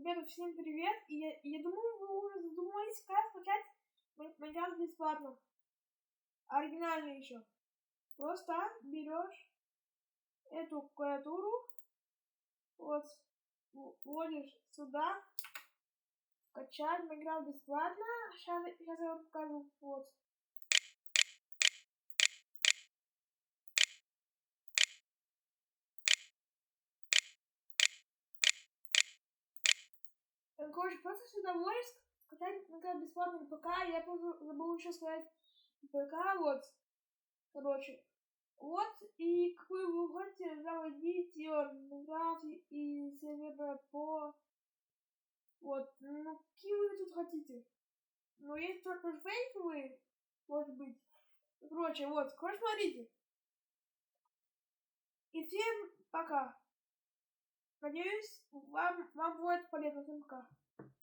Ребята, всем привет! Я думаю, вы уже задумались, как скачать Майнкрафт бесплатно. Оригинально еще. Просто берешь эту клавиатуру, вот, вводишь сюда, скачать Майнкрафт бесплатно. Сейчас я вам покажу. Вот. Короче, просто сюда вводишь, скачать Майнкрафт бесплатно на ПК. Я просто забыл еще сказать ПК, вот. Короче. Вот, и какую вы хотите заводить Майнкрафт и сервера по... Вот, ну какие вы тут хотите? Ну, есть только фейковые, может быть. Короче, вот, смотрите. И всем пока. Надеюсь, вам будет полезно. Всем пока.